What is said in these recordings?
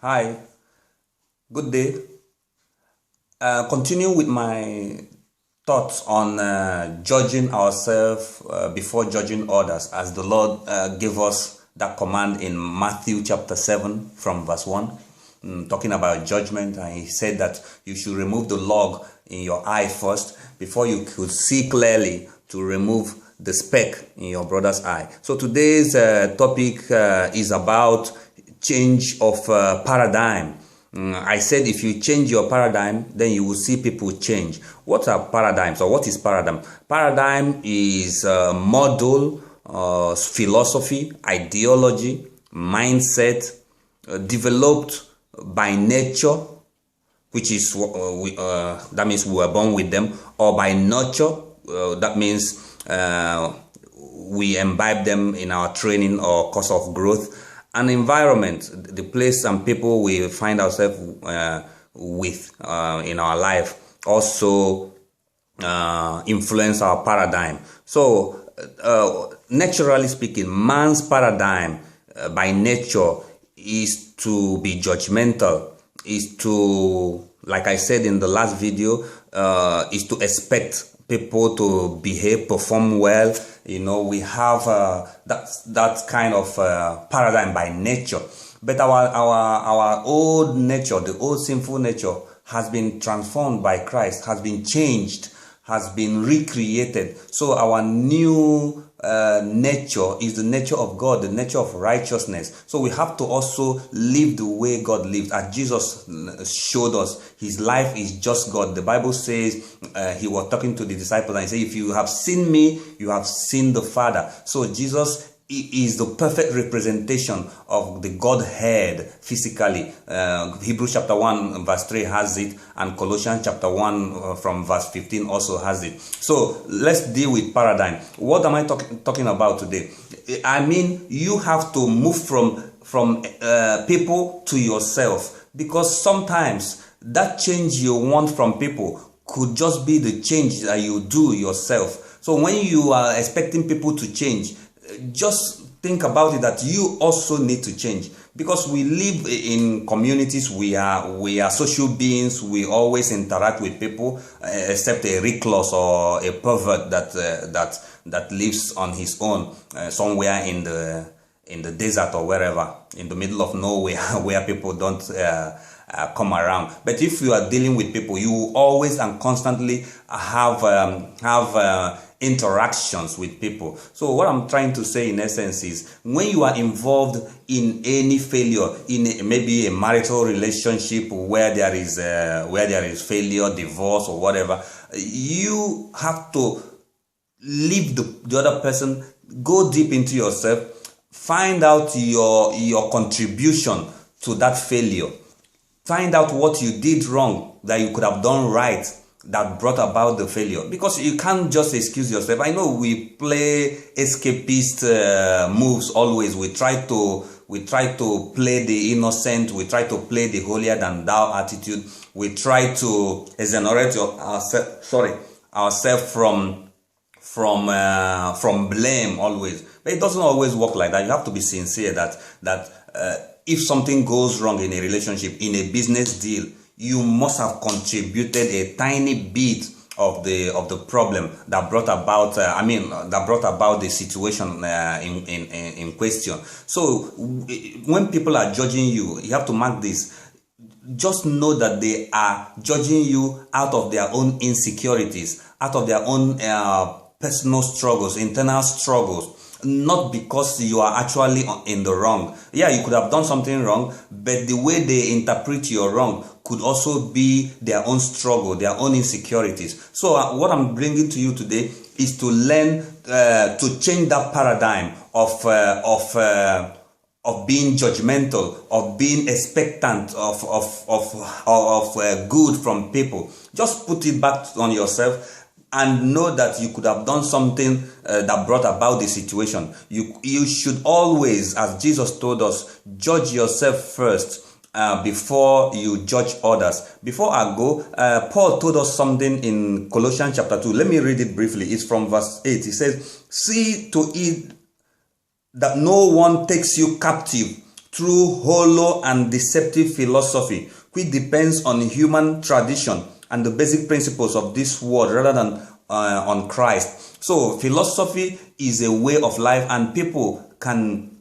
Hi, good day. Continue with my thoughts on judging ourselves before judging others, as the Lord gave us that command in Matthew chapter 7 from verse 1, talking about judgment. And he said that you should remove the log in your eye first before you could see clearly to remove the speck in your brother's eye. So today's topic is about change of paradigm. I said if you change your paradigm, then you will see people change. What are paradigms, or what is paradigm? Paradigm is model, philosophy, ideology, mindset developed by nature, which is that means we were born with them, or by nurture, that means we imbibe them in our training or course of growth. An environment, the place and people we find ourselves with in our life, also influence our paradigm. So naturally speaking, man's paradigm by nature is to be judgmental, is to, like I said in the last video, is to expect people to behave, perform well. You know, we have that kind of paradigm by nature. But our old nature, the old sinful nature, has been transformed by Christ, has been changed, has been recreated. So our new nature is the nature of God, the nature of righteousness. So we have to also live the way God lived, as Jesus showed us. His life is just God. The Bible says he was talking to the disciples and he said, if you have seen me, you have seen the Father. So Jesus is the perfect representation of the Godhead physically. Hebrews chapter 1 verse 3 has it, and Colossians chapter 1 from verse 15 also has it. So let's deal with paradigm. What am I talking about today? I mean, you have to move from people to yourself, because sometimes that change you want from people could just be the change that you do yourself. So when you are expecting people to change, just think about it that you also need to change, because we live in communities. We are social beings. We always interact with people, except a recluse or a pervert that lives on his own somewhere in the desert or wherever, in the middle of nowhere, where people don't come around. But if you are dealing with people, you will always and constantly have interactions with people. So what I'm trying to say in essence is, when you are involved in any failure, in maybe a marital relationship where there is failure, divorce or whatever, you have to leave the other person, go deep into yourself, find out your contribution to that failure. Find out what you did wrong that you could have done right that brought about the failure, because you can't just excuse yourself. I know we play escapist moves always. We try to play the innocent. We try to play the holier than thou attitude. We try to exonerate ourselves from blame always. But it doesn't always work like that. You have to be sincere that if something goes wrong in a relationship, in a business deal, you must have contributed a tiny bit of the problem that brought about the situation in question. So when people are judging you, you have to mark this. Just know that they are judging you out of their own insecurities, out of their own personal struggles, internal struggles. Not because you are actually in the wrong. Yeah, you could have done something wrong, but the way they interpret your wrong could also be their own struggle, their own insecurities. So what I'm bringing to you today is to learn to change that paradigm of being judgmental, of being expectant of good from people. Just put it back on yourself and know that you could have done something that brought about the situation. You should always, as Jesus told us, judge yourself first before you judge others. Before I go, Paul told us something in Colossians chapter 2. Let me read it briefly. It's from verse 8. He says, see to it that no one takes you captive through hollow and deceptive philosophy, which depends on human tradition and the basic principles of this world rather than on Christ. So philosophy is a way of life, and people can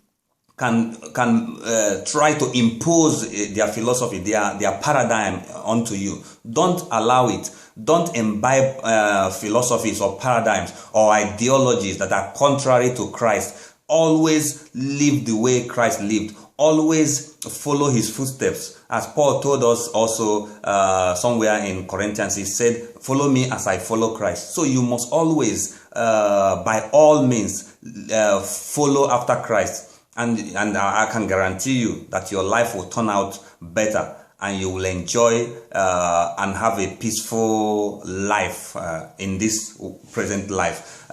try to impose their philosophy, their paradigm onto you. Don't allow it. Don't imbibe philosophies or paradigms or ideologies that are contrary to Christ. Always live the way Christ lived. Always follow his footsteps. As Paul told us also somewhere in Corinthians, he said, follow me as I follow Christ. So you must always, by all means, follow after Christ. And I can guarantee you that your life will turn out better, and you will enjoy and have a peaceful life in this present life.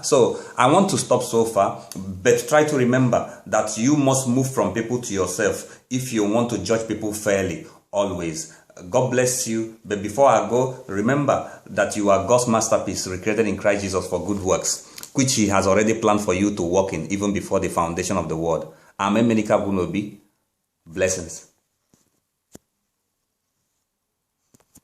So I want to stop so far, but try to remember that you must move from people to yourself if you want to judge people fairly, always. God bless you. But before I go, remember that you are God's masterpiece, recreated in Christ Jesus for good works, which he has already planned for you to walk in even before the foundation of the world. Amen. Blessings.